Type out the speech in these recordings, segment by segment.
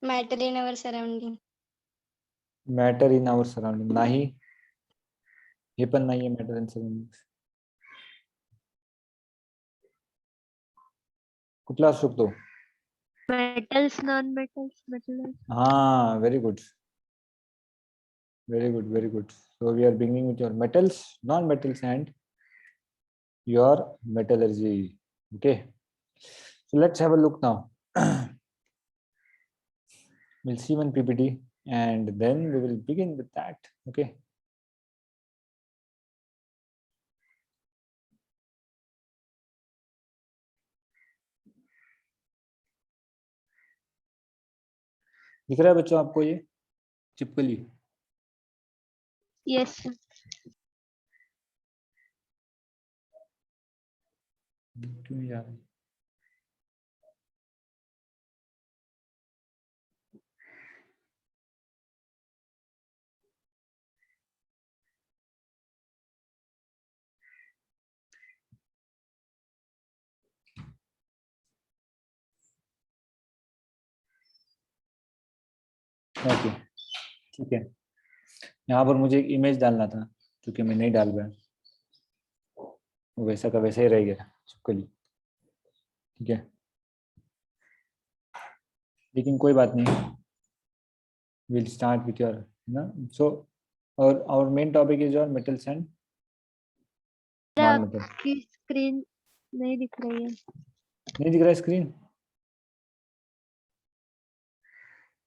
Matter in our surrounding. Matter in our surrounding नाही, हे पण नाहीये मॅटर इन सराउंडिंग. कुठला असू शकतो? मेटल्स, नॉन मेटल्स मतलब. हा, very good, very good, very good. So we are beginning with your metals, non-metals, and your metallurgy. Okay, so let's have a look now. We'll see one PPT and then we will begin with that. Okay, दिख रहा है बच्चों आपको ये चिपकली? Yes sir. क्यों नहीं जा रहा? ओके, ठीक है. यहाँ पर मुझे एक इमेज डालना था, क्योंकि मैं नहीं डाल पाया, वैसा का वैसा ही रह गया चिपकली. ठीक है, लेकिन कोई बात नहीं. We'll start with your, so our main topic is your metals and non-metals. आपकी स्क्रीन नहीं दिख रही है. नहीं दिख रहा है स्क्रीन?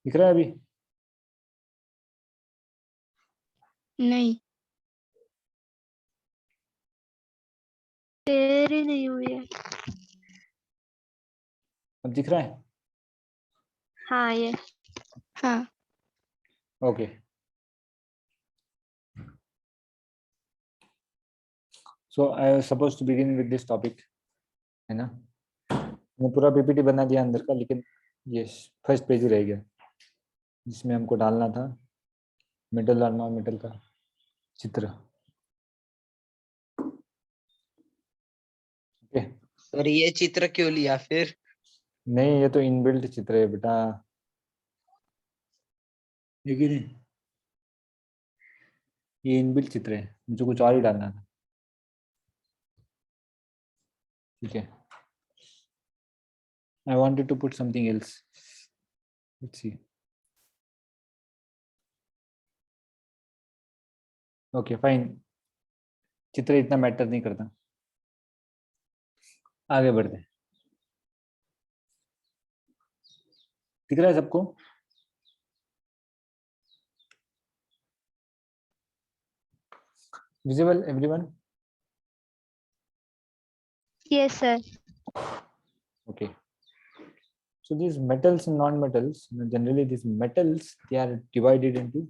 दिख रहा है अभी? नहीं. शेयर ही नहीं हुई है. अब दिख रहा है? हाँ ये. हाँ. Okay. So I was supposed to begin with this topic, है ना? मैं पूरा पीपीटी बना दिया अंदर का, लेकिन ये फर्स्ट पेज ही रह गया जिसमें हमको डालना था मेटल और नॉन मेटल का चित्र. ओके. सर ये चित्र क्यों लिया फिर? नहीं, ये तो इनबिल्ट चित्र है बेटा, ये नहीं, ये इनबिल्ट चित्र है, मुझे कुछ और ही डालना था. ठीक है, I wanted to put something else. Let's see. Okay, fine. चित्र इतना मैटर नहीं करता. आगे बढ़ते हैं. दिख रहा है सबको? Visible everyone? Yes sir. Okay. So these metals and non-metals, generally these metals, they are divided into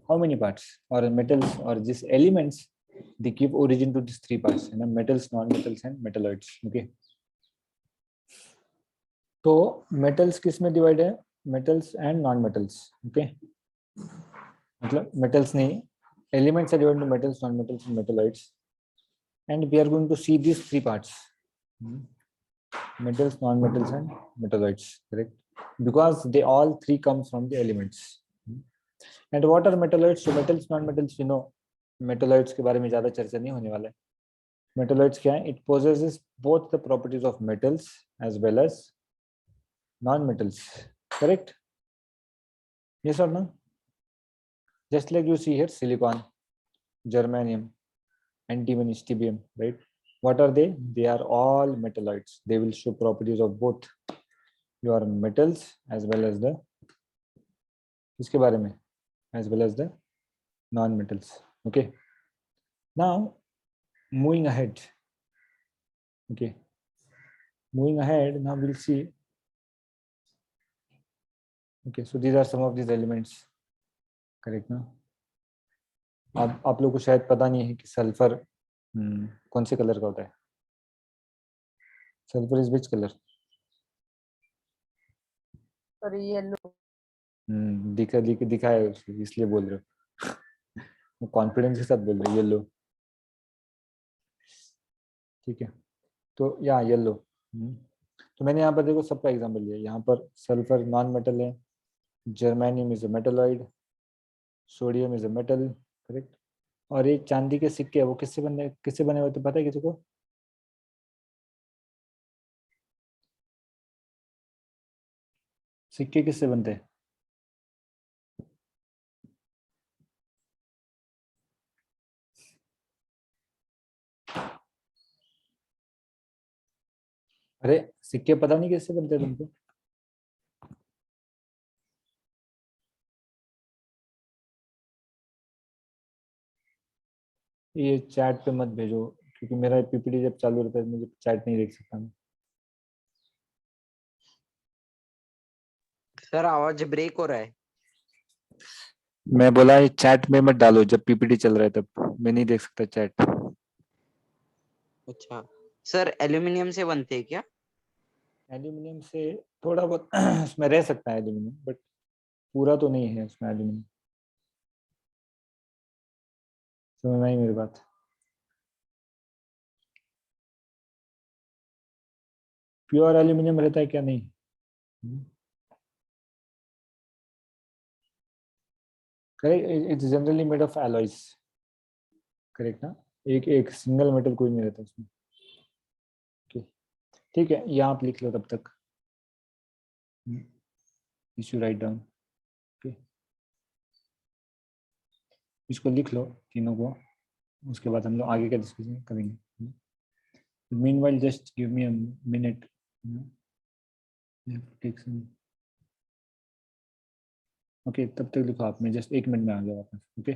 how many parts? Or metals or these elements, they give origin to these three parts, metals, non-metals and metalloids. Okay. तो metals किस में divide है? Metals and non-metals. Okay. मतलब metals नहीं, elements are divided into metals, non-metals and metalloids. And we are going to see these three parts. Metals, non-metals and metalloids, correct? Because they all three comes from the elements. And what are metalloids? So metals, non-metals, you know, metalloids के बारे में ज़्यादा चर्चा नहीं होने वाला है. Metalloids क्या है? It possesses both the properties of metals as well as non-metals, correct? Yes or no? Just like you see here, silicon, germanium, antimony, strontium, right? What are they? They are all metalloids. They will show properties of both your metals as well as the इसके बारे में as well as the non-metals. Okay. Now moving ahead. Okay. Moving ahead. Now we'll see. Okay. So these are some of these elements. Correct ना? अब आप लोग को शायद पता नहीं है कि सल्फर कौन से कलर का होता है. Sulphur is which colour? Sir yellow. दिखा है इसलिए बोल रहे हो. कॉन्फिडेंस के साथ बोल रहे हो येलो. ठीक है, तो या येलो. तो मैंने यहाँ पर देखो सबका एग्जांपल लिया, यहाँ पर सल्फर नॉन मेटल है, germanium is a metalloid, sodium is a metal, correct. और ये चांदी के सिक्के है, वो किससे बने हुए तो पता है किसी को? सिक्के किससे बनते हैं? अरे सिक्के पता नहीं किससे बनते हैं तुमको? ये चैट पे मत भेजो, क्योंकि मेरा पीपीटी जब चालू रहता है मुझे चैट नहीं देख सकता मैं। सर आवाज ब्रेक हो रहा है। मैं बोला ये चैट में मत डालो, जब पीपीटी चल रहा है तब मैं नहीं देख सकता चैट। अच्छा सर, एल्यूमिनियम से बनते हैं क्या? एल्यूमिनियम से थोड़ा बहुत उसमें रह सकता है एल्यूमिनियम, बट पूरा तो नहीं है उसमें एल्यूमिनियम। समझ में आई मेरी बात? प्योर एल्यूमिनियम रहता है क्या? नहीं। Correct, it's generally made of alloys, correct ना। एक एक सिंगल मेटल कोई नहीं रहता उसमें। Okay, ठीक है, यहाँ आप लिख लो तब तक, इशू राइट डाउन। ओके, इसको लिख लो तीनों को, उसके बाद हम लोग आगे का डिस्कशन करेंगे। Meanwhile just give me a minute, take some. Okay, तब तक लिखो आप, मैं जस्ट 1 मिनट में आ गया वापस। ओके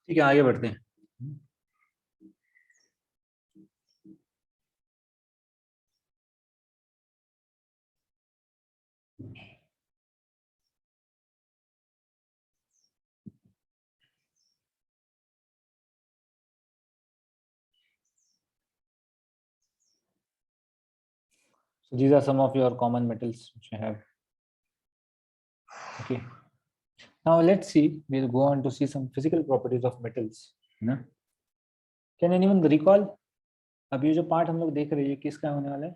ठीक है, आगे बढ़ते हैं। So these are some of your common metals which you have. Okay. Now let's see. We'll go on to see some physical properties of metals. ना? Can anyone recall? अब ये जो पार्ट हम लोग देख रहे हैं किसका होने वाला है?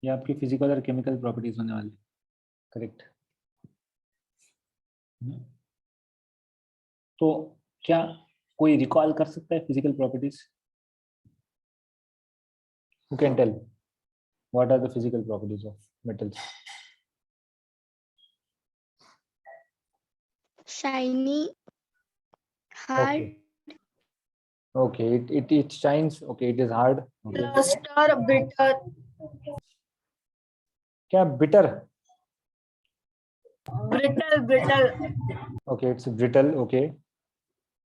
ये आपकी फिजिकल और केमिकल प्रॉपर्टीज होने वाली, करेक्ट? तो क्या कोई रिकॉल कर सकता है physical properties? Who can tell what are the physical properties of metals? shiny, hard, Okay, it shines. Okay, it is hard. Okay. Luster, bitter, क्या bitter? brittle, Okay, it's brittle. Okay,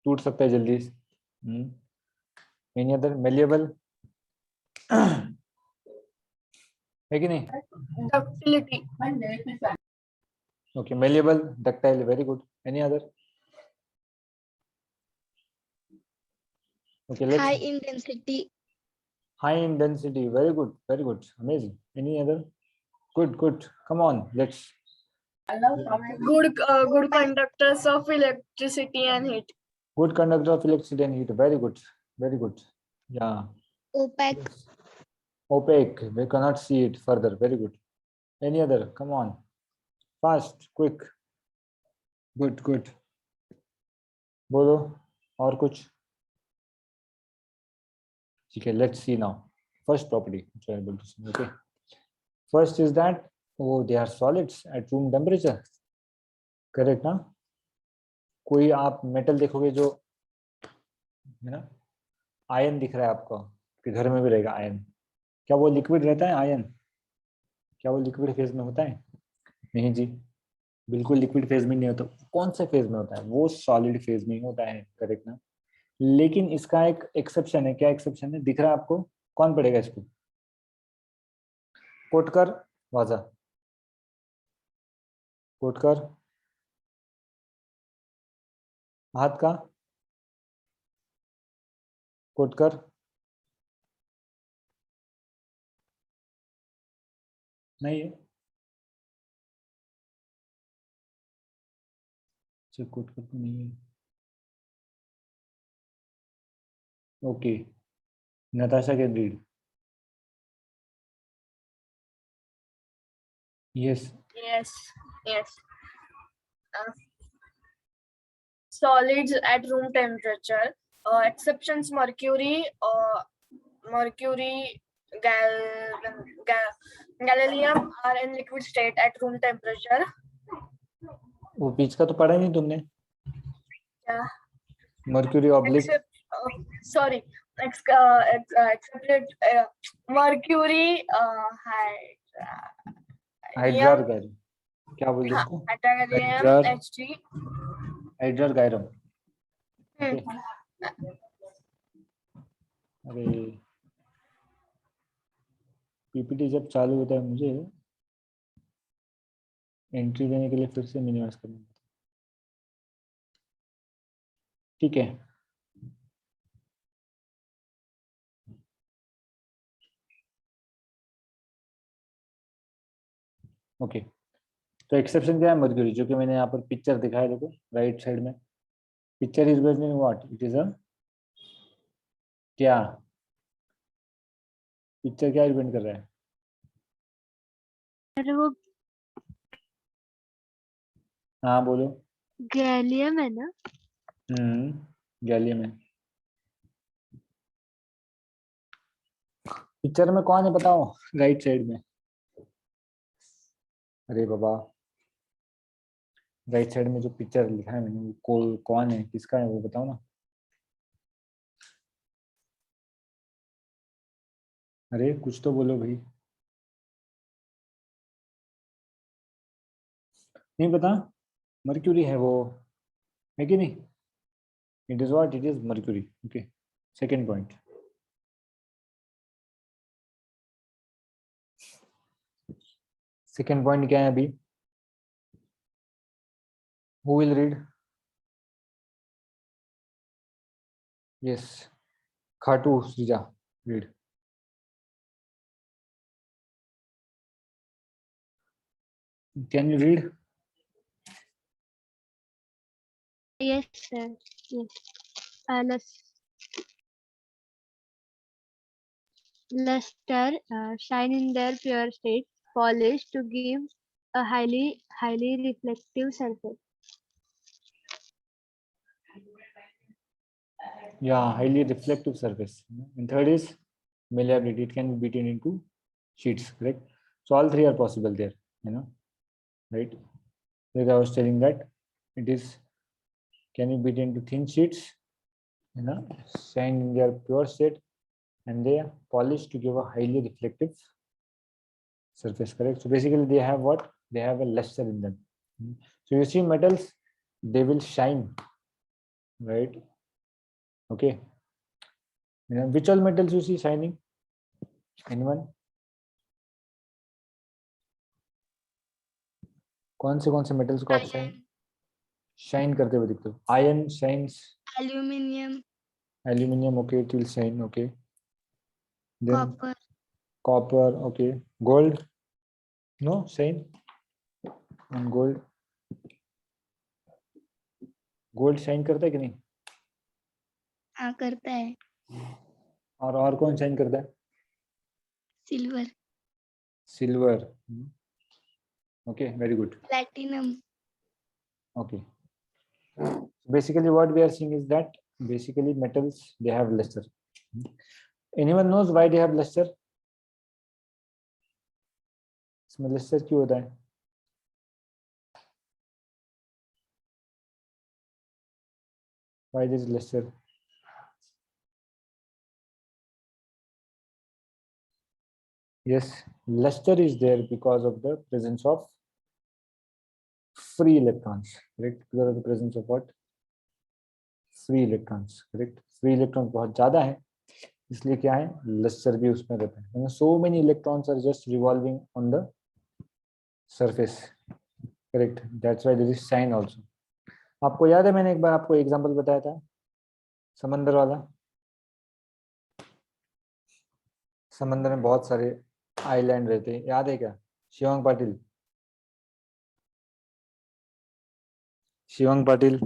टूट सकता है जल्दी. Any other? Malleable. है कि नहीं? ductility, Okay, malleable, ductile. Very good. Any other? Okay, let's. high intensity, High in density. Very good. Very good. Amazing. Any other? Good. Come on. Let's. good conductors of electricity and heat. Good conductor of electricity and heat. Very good. Yeah. opaque, Yes. Opaque. We cannot see it further. Very good. Any other? Come on. Fast. Quick. Good. बोलो और कुछ. ठीक है. Let's see now. First property which I am able to see. Okay. First is that they are solids at room temperature. Correct ना? कोई आप metal देखोगे जो है ना, आयन दिख रहा है आपको, कि घर में भी रहेगा आयन, क्या वो लिक्विड रहता है? आयन क्या वो लिक्विड फेज में होता है? नहीं जी, बिल्कुल लिक्विड फेज में नहीं होता. कौन से फेज में होता है? वो सॉलिड फेज में होता है. करेक्ट ना? लेकिन इसका एक एक्सेप्शन है. क्या एक्सेप्शन है? दिख रहा है आपको? कौन पढ़ेगा इसको? कोटकर वाजा, कोटकर हाथ का, कोटकर नहीं है. कोटकर तो नहीं है. Okay, Natasha can read. Yes. Yes. Solids at room temperature. Exceptions: mercury, gallium are in liquid state at room temperature. वो बीच का तो पढ़ा ही नहीं तुमने. Yeah. Mercury oblique. mercury, हाइड्रार गैरम. क्या बोल रहे इसको? हाइड्रार गैरम. अरे पीपीटी जब चालू होता है मुझे एंट्री देने के लिए फिर से मिनिमाइज करना पड़ता है. ठीक है. ओके, तो एक्सेप्शन क्या है? मर्क्यूरी, जो कि मैंने यहाँ पर पिक्चर दिखाया. देखो राइट साइड में picture is based in what? It is a क्या? पिक्चर क्या डिपेंड कर रहा है? अरे वो हाँ बोलो. गैलियम है ना? गैलियम है. पिक्चर में कौन है बताओ? राइट साइड में. अरे बाबा, राइट साइड में जो पिक्चर लिखा है मैंने, वो कौन है, किसका है वो बताओ ना. अरे कुछ तो बोलो भाई. नहीं पता? मर्क्यूरी है वो, है कि नहीं? It is what? It is mercury. Okay, second point. Second point क्या है अभी? Who will read? Yes, Khatu Shrija, read. Can you read? Yes, sir. Yes. Luster shine in their pure state, polished to give a highly reflective surface. Yeah, highly reflective surface. And third is malleability. It can be beaten into sheets. Correct. So all three are possible there. Right. Like I was telling that it is can be beaten into thin sheets, shine in their pure state, and they are polished to give a highly reflective surface, correct? So basically they have what? They have a luster in them. So you see metals, they will shine, right? Okay. Which all metals you see shining? Anyone? कौन से metals को आप shine करते हुए दिखते हो? Iron shines. Aluminium, Aluminium, okay, it will shine, okay. Then copper, copper, okay. Gold, no shine. And gold shine करता है कि नहीं? हाँ करता है. और कौन shine करता है? Silver, Silver. Okay, very good. platinum, Okay. Basically what we are seeing is that basically metals, they have luster. Anyone knows why they have luster? इसमें luster क्यों होता है? Why there is luster? Yes, luster is there because of the presence of free electrons, correct? Because of the presence of what? Free electrons, correct? Free electrons बहुत ज़्यादा है, इसलिए क्या है? Luster भी उसमें रहता है. So many electrons are just revolving on the surface, correct? That's why there is shine also. आपको याद है मैंने एक बार आपको एग्जांपल बताया था समंदर वाला. समंदर में बहुत सारे आइलैंड रहते हैं, याद है क्या? Shivang Patil. Shivang Patil,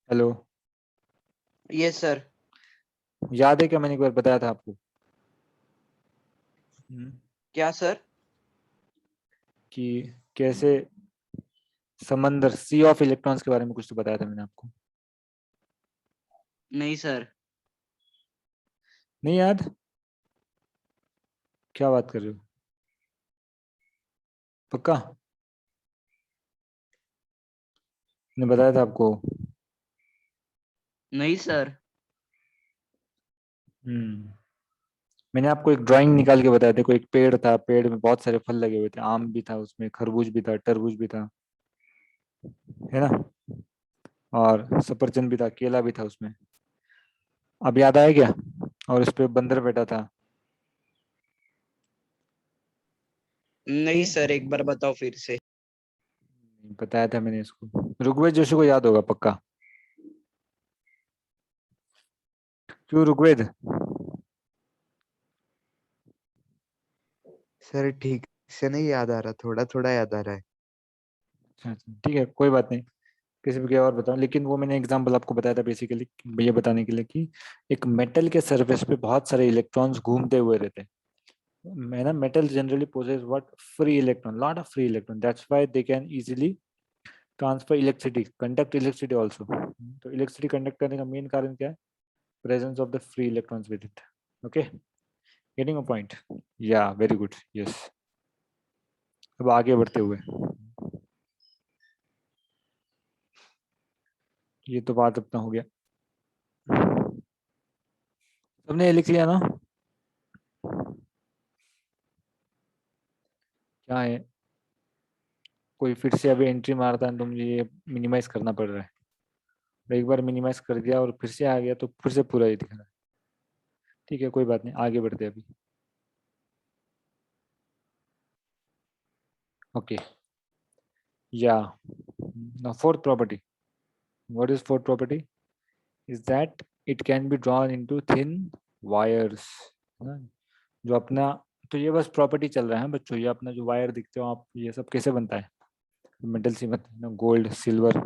hello. Yes sir. याद है क्या मैंने एक बार बताया था आपको? क्या सर? कि कैसे समंदर, सी ऑफ इलेक्ट्रॉन्स के बारे में कुछ तो बताया था मैंने आपको. नहीं सर. नहीं याद? क्या बात कर रहे हो? पक्का? मैंने बताया था आपको. नहीं सर. मैंने आपको एक ड्राइंग निकाल के बताया था. कोई एक पेड़ था, पेड़ में बहुत सारे फल लगे हुए थे, आम भी था उसमें, खरबूज भी था, तरबूज भी था, है ना? और सफरचंद भी था, केला भी था उसमें. अब याद आया क्या? और उस पे बंदर बैठा था. नहीं सर, एक बार बताओ फिर से. बताया था मैंने इसको. ऋग्वेद जोशी को याद होगा पक्का. क्यों ऋग्वेद? सर ठीक से नहीं याद आ रहा, थोड़ा थोड़ा याद आ रहा है. अच्छा, ठीक है, कोई बात नहीं. किसी भी और बताओ. लेकिन वो मैंने एग्जांपल आपको बताया था बेसिकली ये बताने के लिए कि एक मेटल के सरफेस पे बहुत सारे इलेक्ट्रॉन्स घूमते हुए रहते हैं. है ना? Metal generally possess what? Free electron, lot of free electron. That's why they can easily transfer electricity, conduct electricity also. तो इलेक्ट्रिसिटी कंडक्ट करने का मेन कारण क्या है? Presence of the free electrons with it. Okay, getting a point? Yeah very good. Yes. अब आगे बढ़ते हुए, ये तो बात अपना हो गया. सबने ये लिख लिया ना? क्या है? कोई फिर से अभी एंट्री मारता है तो मुझे ये मिनिमाइज करना पड़ रहा है. एक बार मिनिमाइज कर दिया और फिर से आ गया तो फिर से पूरा ही दिख रहा है. ठीक है, कोई बात नहीं, आगे बढ़ते हैं अभी. ओके, या now fourth property. What is fourth property? Is that it can be drawn into thin wires. जो अपना, तो ये बस प्रॉपर्टी चल रहा है बच्चों. ये अपना जो वायर दिखते हो आप, ये सब कैसे बनता है? मेटल से बनता है ना, गोल्ड सिल्वर,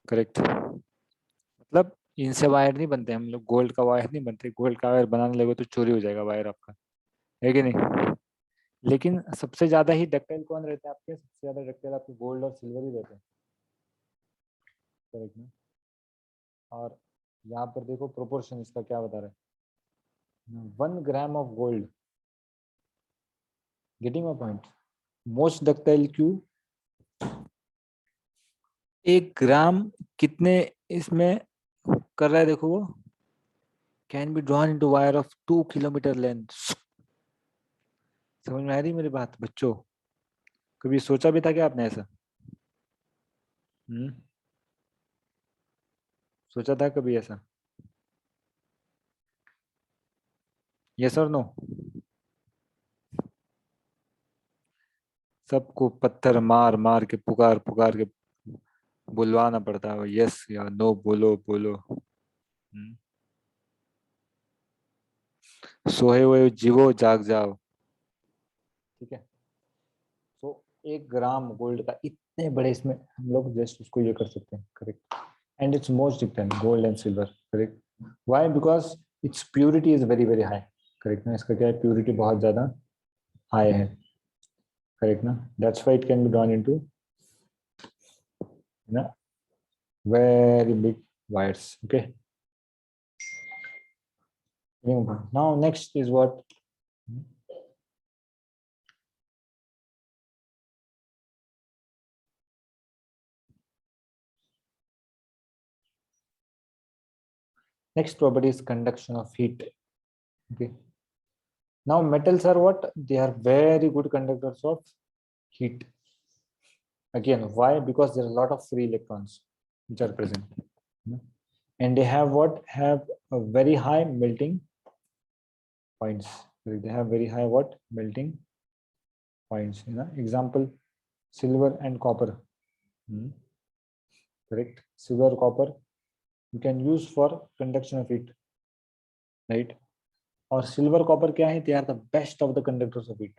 करेक्ट? मतलब इनसे वायर नहीं बनते. हम लोग गोल्ड का वायर नहीं बनते. गोल्ड का वायर बनाने लगे तो चोरी हो जाएगा वायर आपका, है कि नहीं? लेकिन सबसे ज्यादा ही डक्टाइल कौन रहता है आपके? सबसे ज्यादा डक्टाइल आपके गोल्ड और सिल्वर ही रहते हैं, करेक्ट ना? और यहाँ पर देखो प्रोपोर्शन इसका क्या बता रहा है. 1 gram of gold, getting a point? Most ductile क्यों? 1 ग्राम कितने इसमें कर रहा है, देखो वो can be drawn into wire of 2 kilometre length. समझ में आ रही मेरी बात बच्चों? कभी सोचा भी था क्या आपने ऐसा? सोचा था कभी ऐसा? यस और नो? सबको पत्थर मार मार के पुकार पुकार के बुलवाना पड़ता है, यस या नो बोलो बोलो। सोए हुए जीवो जाग जाओ। ठीक है, तो 1 ग्राम गोल्ड का इतने बड़े इसमें हम लोग जस्ट उसको ये कर सकते हैं, correct. And it's most different gold and silver, correct. Why? Because it's purity is very very high, correct ना। इसका क्या है, प्योरिटी बहुत ज्यादा हाई है, करेक्ट ना। That's why it can be drawn into ना very big wires. Okay, now next is what? Next property is conduction of heat. Okay, now metals are what? They are very good conductors of heat. Again, why? Because there are a lot of free electrons which are present, and they have what? Have a very high melting points. They have very high what? Melting points. Example, silver and copper. Correct. Silver, copper you can use for conduction of heat, right? Or silver, copper क्या है? They are the best of the conductors of heat.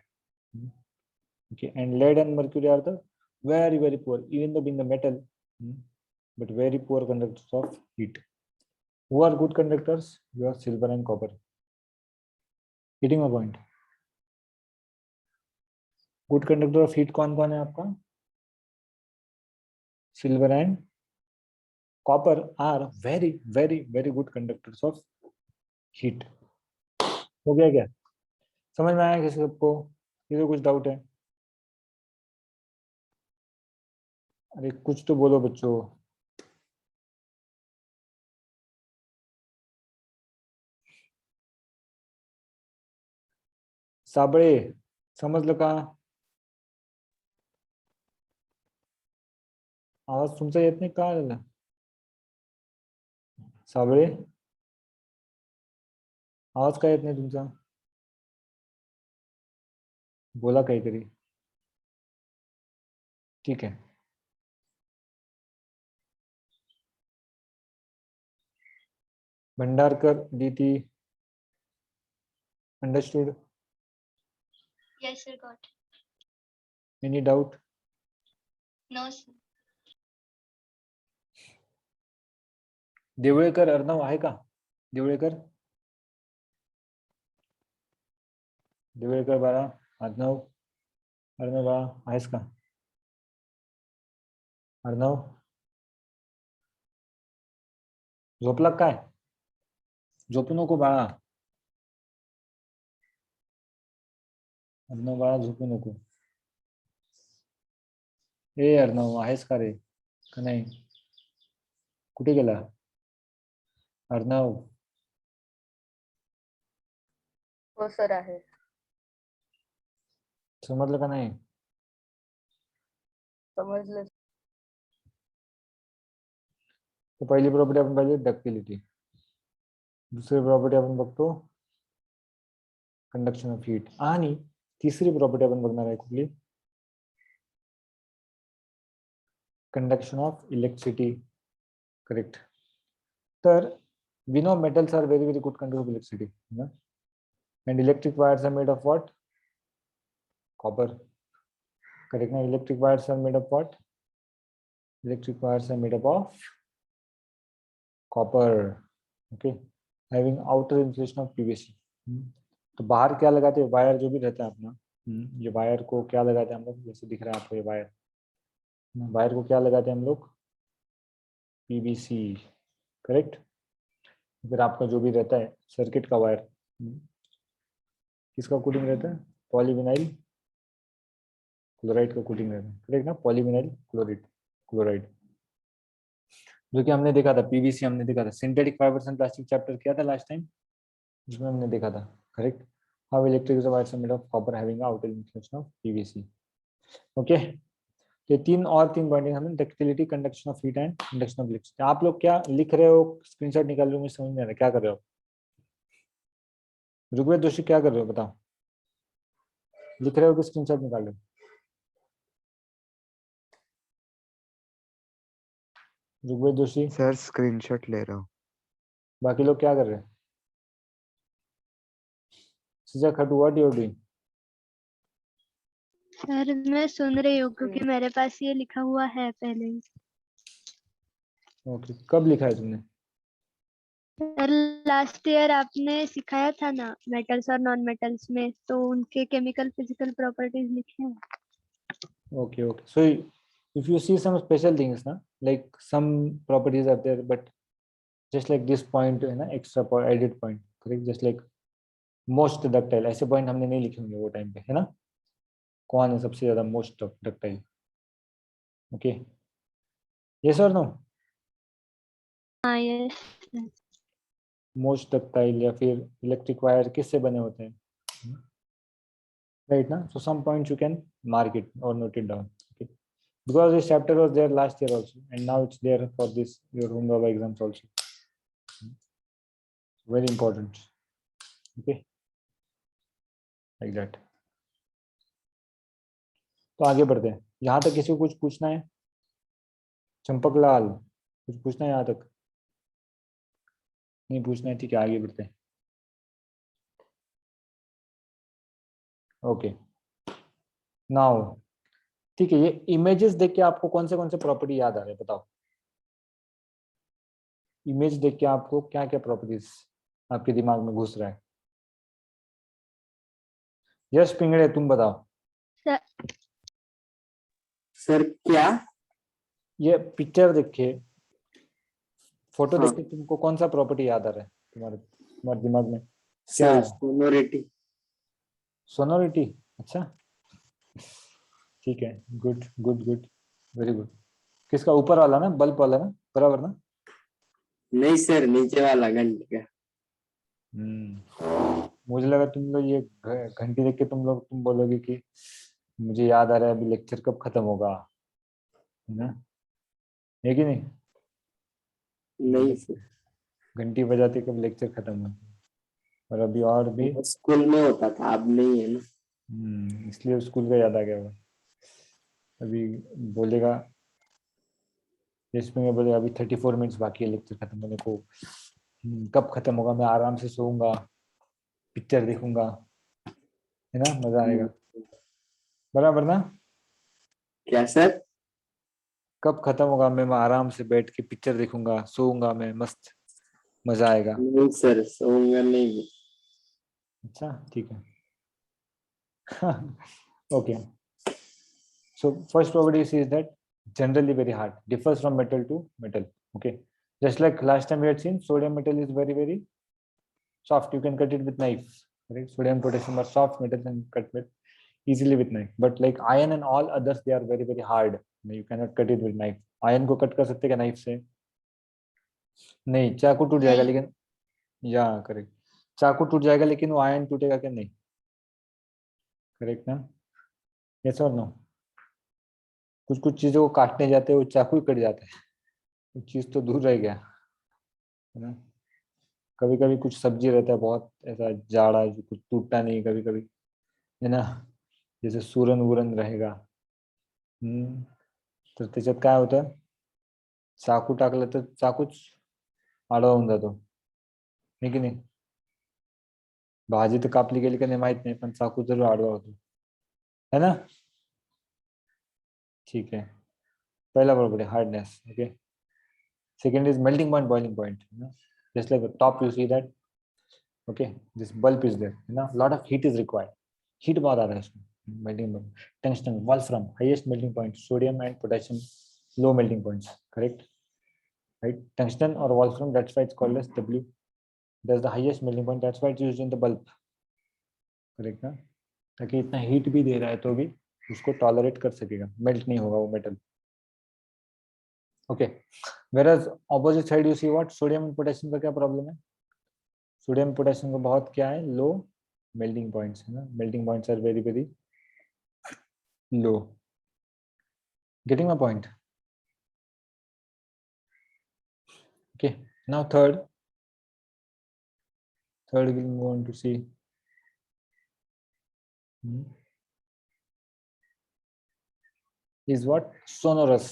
Okay, and lead and mercury are the very very poor, even though being the metal, but very poor conductors of heat. Who are good conductors? You are silver and copper. Getting a point? Good conductor of heat कौन कौन है आपका? Silver and copper are very very very good conductors of heat. हो गया क्या? समझ में आया किसी सबको? किसी को कुछ डाउट है? अरे कुछ तो बोलो बच्चों। साबळे समजलं का? आवाज तुमचा येत नाही का? झालं साबळे, आवाज का येत नाही तुमचा? बोला काहीतरी. ठीक है, भंडारकर दीदी, understood? Yes, sir, got. Any doubt? No, sir. Deolekar Arnav आहे का? देवळेकर, देवळेकर बाळा, अर्णव, अर्णव बाळा आहेस का? अर्णव झोपला काय? झोपू नको बाळा. अर्णव बाळा झोपू नको. ए अर्णव आहेस का रे? का नाही? कुठे गेला अर्णव? हो सर आहे. समजलं का नाही? समजलं. तो पहिली प्रॉपर्टी आपण पाहिली डक्टिलिटी. दुसरी प्रॉपर्टी आपण बघतो कंडक्शन ऑफ हीट. आणि तिसरी प्रॉपर्टी आपण बघणार आहे कुठली? Conduction of electricity, correct. तर we know metals are very very good conductors of electricity, and electric wires are made of what? Copper, correct na? Electric wires are made of what? Electric wires are made up of copper, okay, having outer insulation of PVC. तो बाहर क्या लगाते हैं? Wire जो भी रहता है अपना, ये वायर को क्या लगाते हैं हम लोग? जैसे दिख रहा है आपको ये वायर, वायर को क्या लगाते हैं हम लोग? PVC, correct. फिर आपका जो भी रहता है सर्किट का वायर, किसका कोटिंग रहता है? पॉलीविनाइल क्लोराइड का कोटिंग रहता है, करेक्ट ना? पॉलीविनाइल क्लोराइड, जो कि हमने देखा था, पीवीसी हमने देखा था, synthetic fibres and plastic chapter किया था लास्ट टाइम, जिसमें हमने देखा था, correct, how electric wires are made of copper having outer insulation of PVC. Okay, ये तीन पॉइंट हमने, ductility, conduction of heat and induction of electricity. आप लोग क्या लिख रहे हो, स्क्रीनशॉट निकाल रहे हो, मुझे समझ नहीं आ रहा क्या कर रहे हो। ऋग्वेद जोशी क्या कर रहे हो बताओ, लिख रहे हो कि स्क्रीनशॉट निकाल रहे हो? ऋग्वेद जोशी, सर स्क्रीनशॉट ले रहा हूँ। बाकी लोग क्या कर रहे हैं? Suja Khatu, what you are doing? Sir मैं सुन रही हूँ क्योंकि मेरे पास ये लिखा हुआ है पहले ही। ओके, कब लिखा है तुमने? सर लास्ट ईयर आपने सिखाया था ना मेटल्स और नॉन मेटल्स में, तो उनके केमिकल फिजिकल प्रॉपर्टीज लिखे हैं। Okay, okay. So if you see some special things, na, like some properties are there, but just like this point, है ना, extra point, added point, correct? Just like most ductile, ऐसे point हमने नहीं लिखे होंगे वो टाइम पे, है ना? कौन है सबसे ज्यादा most ductile? Okay, yes or no? हाँ यस। Most ductile या फिर electric wire किससे बने होते हैं? Right ना? So some points you can mark it or note it down. Okay. Because this chapter was there last year also, and now it's there for this your home Baba exams also. Very important. Okay, like that. तो आगे बढ़ते हैं। यहाँ तक किसी को कुछ पूछना है? चंपक लाल, कुछ पूछना है यहाँ तक? नहीं पूछना है, ठीक है, आगे बढ़ते हैं। ओके, नाउ ठीक है, ये इमेजेस देख के आपको कौन से प्रॉपर्टी याद आ रहे हैं बताओ? इमेज देख के आपको क्या क्या प्रॉपर्टीज आपके दिमाग में घुस रहा है? यश पिंगड़े, तुम बताओ। सर क्या? ये पिक्चर देख के, फोटो हाँ। देख के तुमको कौन सा प्रॉपर्टी याद आ रहा है तुम्हारे दिमाग में? क्या सर है? सोनोरिटी। सोनोरिटी, अच्छा ठीक है, good good good, very good. किसका? ऊपर वाला ना, बल्ब वाला ना, बराबर ना? नहीं सर, नीचे वाला घंटे का। मुझे लगा तुम लोग ये घंटी देख के तुम बोलोगे कि मुझे याद आ रहा है अभी लेक्चर कब खत्म होगा, है ना? है कि नहीं? नहीं सर, घंटी बजाते कब लेक्चर खत्म होगा, और अभी और भी। वो स्कूल में होता था, अब नहीं है ना। इसलिए स्कूल का याद आ गया होगा। अभी बोलेगा, इसमें बोलेगा अभी 34 मिनट्स बाकी है लेक्चर खत्म होने को, कब खत्म होगा, मैं आराम से सोऊंगा, पिक्चर देखूंगा, है ना, मजा आएगा, बराबर ना? क्या सर? कब खत्म होगा, मैं आराम से बैठ के पिक्चर देखूंगा, सोऊंगा मैं मस्त, मजा आएगा। नहीं सर, सोऊंगा नहीं। अच्छा ठीक है। Okay, so first property is that generally very hard, differs from metal to metal. Okay, just like last time we had seen, sodium metal is very soft, you can cut it with knife, right? Sodium potassium are soft metals and cut with easily with knife, but like iron and all others, they are very hard, you cannot cut it with knife. iron को cut कर सकते क्या knife से? नहीं, चाकू टूट जाएगा नहीं। लेकिन, या करेक्ट, चाकू टूट जाएगा लेकिन वो आयन टूटेगा क्या? नहीं, करेक्ट ना? यस और नो? कुछ चीजों को काटने जाते हैं वो चाकू ही कट जाता है, वो चीज तो दूर रह गया, है ना? कभी कभी कुछ सब्जी रहता है बहुत ऐसा जाड़ा जो कुछ टूटता नहीं, कभी कभी, है ना, जैसे सूरन वूरन रहेगा, तर त्याच्यात काय होतं, चाकू टाकलं तर चाकूच आडवा होऊन जातो, है की नाही? भाजी तर कापली गेली का नाही माहित नाही, पण चाकू जरूर आडवा होतो, है ना? ठीक है, पहला बरोबर है hardness. Okay, second is melting point, boiling point, just like the top you see that. Okay, this bulb is there, lot of heat is required, heat बहुत आ रहा है इसमें. Melting point, tungsten, wolfram, highest melting point, sodium and potassium, low melting points, correct, right? Tungsten or wolfram, that's why it's called as W, that's the highest melting point, that's why it's used in the bulb, correct ना? ताकि इतना heat भी दे रहा है तो भी उसको tolerate कर सकेगा, मेल्ट नहीं होगा वो metal. Okay, whereas opposite side you see what sodium and potassium का क्या problem है? सोडियम पोटेशियम का बहुत क्या है, लो मेल्टिंग पॉइंट्स है ना, melting points are very very low. Getting my point? Okay, now third we'll move on to see is what sonorous.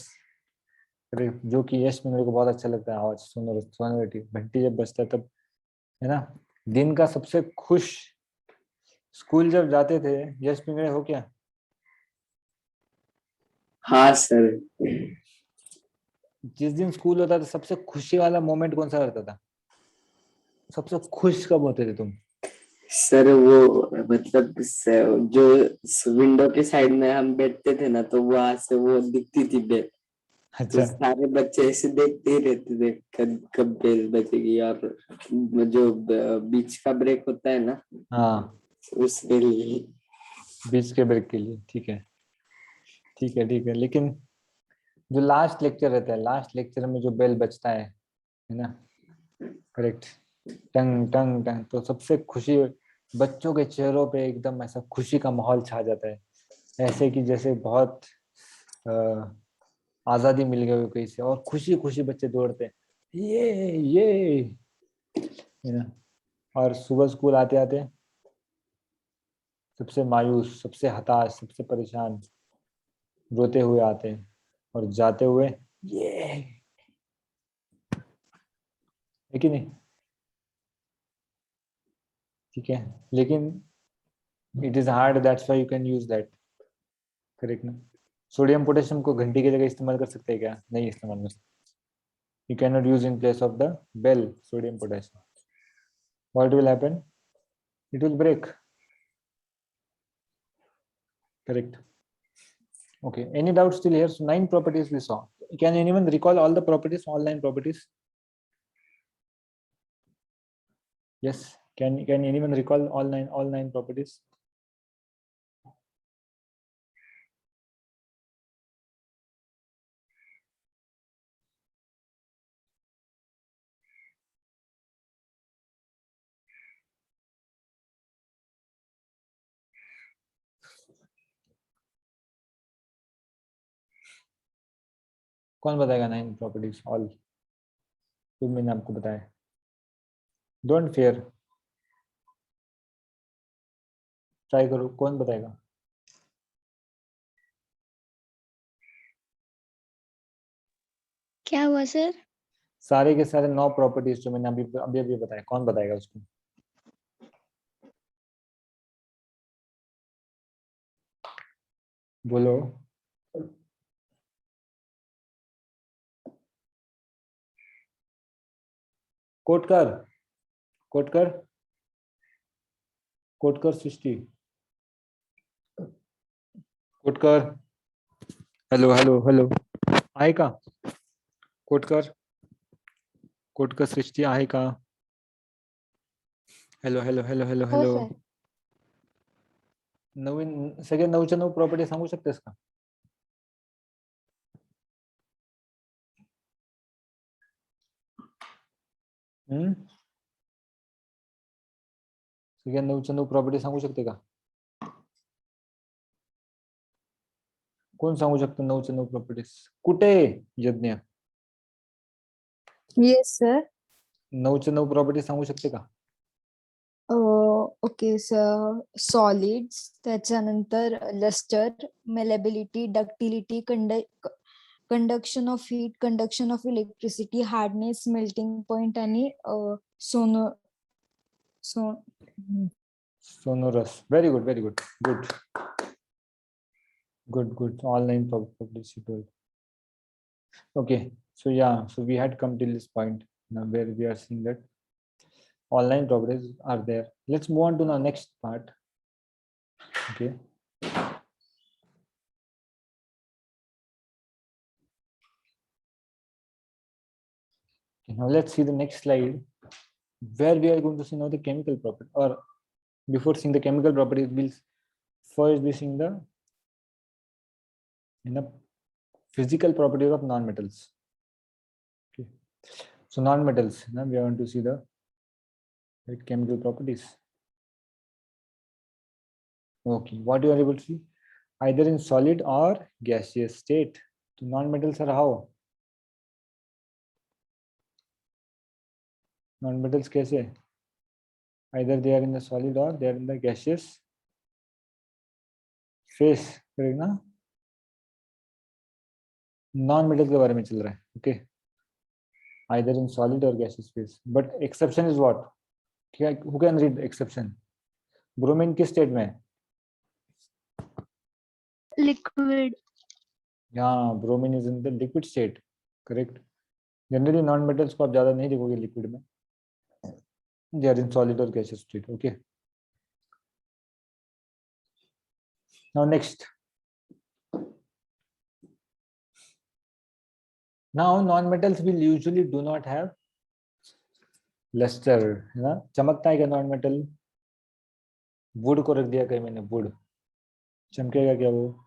जो कि यश में मेरे को बहुत अच्छा लगता है आवाज, सोनोरस, सोनोरिटी. घंटी जब बजता है तब, है ना, दिन का सबसे खुश. स्कूल जब जाते थे यश पिंगड़े हो क्या? हाँ सर. जिस दिन स्कूल होता था सबसे खुशी वाला मोमेंट कौन सा रहता था? सबसे खुश कब होते थे तुम? सर वो मतलब जो विंडो के साइड में हम बैठते थे ना, तो वहां से वो दिखती थी बेल. तो अच्छा, सारे बच्चे ऐसे देखते ही रहते थे कब बेल बजेगी. और जो बीच का ब्रेक होता है ना, हाँ, उसके लिए. बीच के ब्रेक के लिए. ठीक है, ठीक है, ठीक है. लेकिन जो लास्ट लेक्चर रहता है, लास्ट लेक्चर में जो बेल बजता है ना, करेक्ट, टंग टंग टंग, तो सबसे खुशी, बच्चों के चेहरों पे एकदम ऐसा खुशी का माहौल छा जाता है, ऐसे कि जैसे बहुत आजादी मिल गई हो कहीं से, और खुशी खुशी बच्चे दौड़ते हैं, ये है ना. और सुबह स्कूल आते आते सबसे मायूस, सबसे हताश, सबसे परेशान, रोते हुए आते हैं, और जाते हुए ये है कि नहीं? ठीक है, लेकिन it is hard, that's why you can use that. Correct ना? सोडियम पोटेशियम को घंटी की जगह इस्तेमाल कर सकते हैं क्या? नहीं इस्तेमाल कर सकते. You cannot use in place of the bell sodium potassium. What will happen? It will break. Correct. Okay, any doubts still here? So 9 properties we saw. Can anyone recall all the properties, all 9 properties? Yes, can anyone recall all nine properties? कौन बताएगा 9 properties all? तो मैंने आपको बताया. Don't fear, try करो. कौन बताएगा? क्या हुआ सर? सारे के सारे 9 प्रॉपर्टीज जो मैंने अभी अभी बताया, कौन बताएगा उसको? बोलो. कोटकर, कोटकर, कोटकर सृष्टि, कोटकर, हेलो हेलो हेलो, आहे का? कोटकर, कोटकर सृष्टी आहे का? हेलो हेलो हेलो हेलो हो हेलो. सर. नवीन सगळे 9च्या 9 प्रॉपर्टी सांगू शकतेस का? सगळ्या 9च्या 9 प्रॉपर्टी सांगू शकते का? कोण सांगू शकतो 9च्या 9 प्रॉपर्टीज? कुठे यज्ञ? Yes sir. 9च्या 9 प्रॉपर्टी सांगू शकते का? Okay sir. सॉलिड्स, त्याच्यानंतर lustre, malleability, ductility, conduction of heat, conduction of electricity, hardness, melting point आणि sono so sonorous. Very good, very good, good, good, good. All 9 properties you told. Okay, so yeah, so we had come till this point now where we are seeing that all 9 properties are there. Let's move on to the next part. Okay, now let's see the next slide where we are going to see now the chemical property, or before seeing the chemical properties we'll first be seeing the physical properties of non-metals. So non-metals, now we want to see the right chemical properties. Okay, what you are able to see? Either in solid or gaseous state. So non-metals are how? Non-metals कैसे? Either they are in the solid or they are in the gaseous phase, correct ना? Non-metals के बारे में चल रहा है, okay? Either in solid or gaseous phase. But exception is what? Who can read exception? Bromine किस state में है? liquid. Yeah, bromine is in the liquid state, correct? Generally non-metals को आप ज़्यादा नहीं देखोगे liquid में. They are in solid or gaseous state, okay? Now next. Now non-metals will usually do not have luster, है ना? चमकता है क्या non-metal? Wood को रख दिया कहीं मैंने, wood. चमकेगा क्या वो?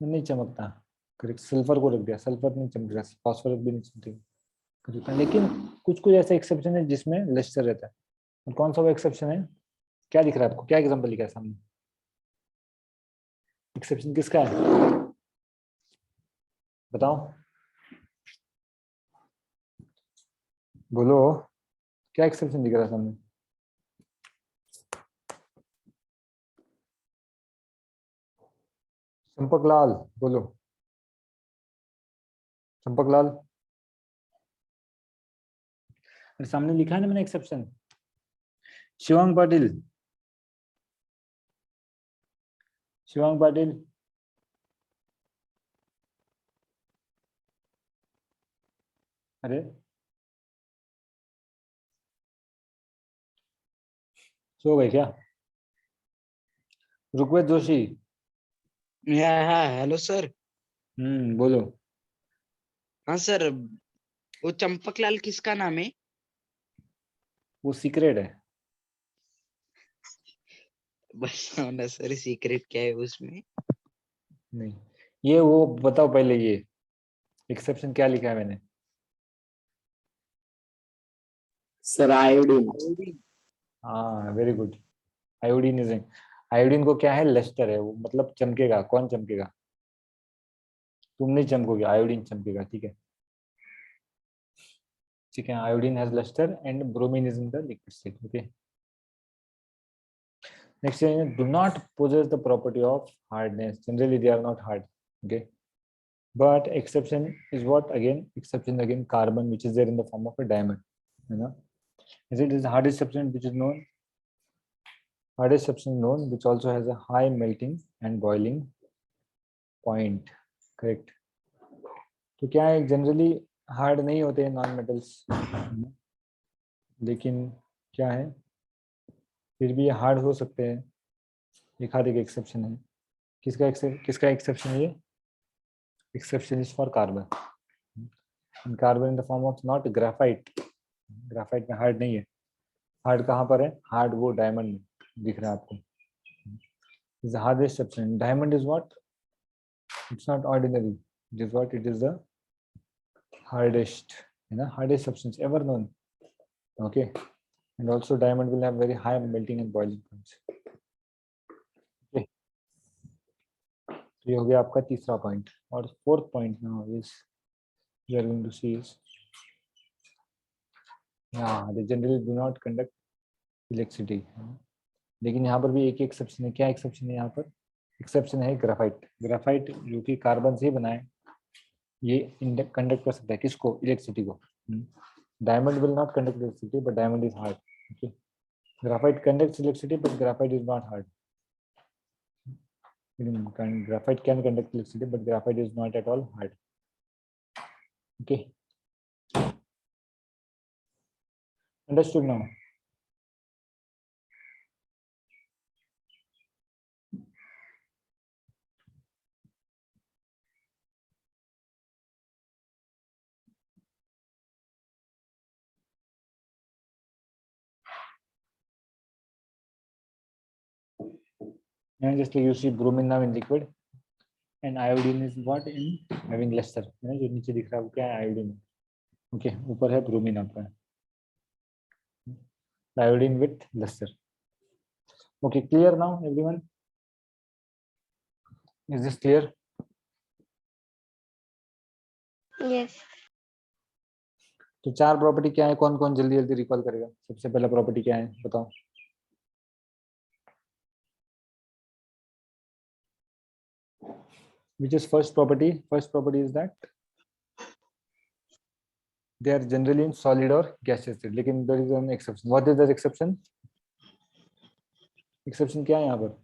नहीं चमकता, करेक्ट. सल्फर को रख दिया, सल्फर नहीं चमकेगा, फास्फोरस भी नहीं चमकेगा, करेक्ट. लेकिन कुछ कुछ ऐसा एक्सेप्शन है जिसमें लस्टर रहता है. और कौन सा वो एक्सेप्शन है? क्या दिख रहा है आपको? क्या एग्जांपल लिखा है सामने? एक्सेप्शन किसका है? बताओ, बोलो, क्या एक्सेप्शन दिख रहा है सामने? चंपक लाल, बोलो. चंपक लाल, सामने लिखा है ना मैंने एक्सेप्शन. शिवांग पाटिल, शिवांग पाटिल, अरे सो गए क्या? रुकवेद जोशी, हाँ हेलो सर. बोलो. हाँ सर, वो चंपकलाल किसका नाम है? वो सीक्रेट है. बताओ ना सर, सीक्रेट क्या है उसमें? नहीं, ये वो बताओ पहले, ये एक्सेप्शन क्या लिखा है मैंने? Sir iodine. हाँ very good. Iodine is, iodine को क्या है? लस्टर है वो, मतलब चमकेगा. कौन चमकेगा? तुम नहीं चमकोगे, आयोडीन चमकेगा, ठीक है. ठीक है, iodine has lustre and bromine is in the liquid state, okay. Next है, do not possess the property of hardness. Generally they are not hard, okay. But exception is what? Again, exception again, carbon, which is there in the form of a diamond, you know. Is it is the hardest substance which is known? Hardest substance known, which also has a high melting and boiling point, correct. तो क्या है, generally hard नहीं होते हैं non metals, लेकिन क्या है, फिर भी हार्ड हो सकते हैं. एक आध एक एक्सेप्शन है. किसका एक्सेप्शन है ये? Exception is for carbon. Carbon in the form of not graphite. Graphite में हार्ड नहीं है. हार्ड कहाँ पर है? हार्ड वो डायमंड में दिख रहा है आपको. Is the hardest substance. Diamond is what? It's not ordinary. It is what? It is the hardest, you know, hardest substance ever known, okay. And also diamond will have very high melting and boiling points, okay. तो ये हो गया आपका तीसरा point. और fourth point now is we are going to see is, they generally do not conduct electricity. लेकिन यहाँ पर भी एक एक्सेप्शन है. क्या एक्सेप्शन है यहाँ पर? एक्सेप्शन है ग्राफाइट. ग्राफाइट जो कि कार्बन से ही बना है, ये कंडक्ट कर सकता है किसको? इलेक्ट्रिसिटी को. Diamond will not conduct electricity, but diamond is hard, okay. Graphite conducts electricity, but graphite is not hard. Graphite can conduct electricity, but graphite is not at all hard, okay. Understood now? And just like you see bromine now in liquid, and iodine is what? In having luster. जो नीचे दिख रहा है वो क्या है? Iodine. Okay, ऊपर है ब्रोमीन आपका, iodine with lustre. Okay, clear now everyone? Is this clear? Yes. तो 4 प्रॉपर्टी क्या है, कौन कौन जल्दी जल्दी रिकॉल करेगा? सबसे पहला प्रॉपर्टी क्या है बताओ? Which is first property? First property is that they are generally in solid or gaseous state. लेकिन there is an exception. What is the exception? Exception क्या है यहाँ पर?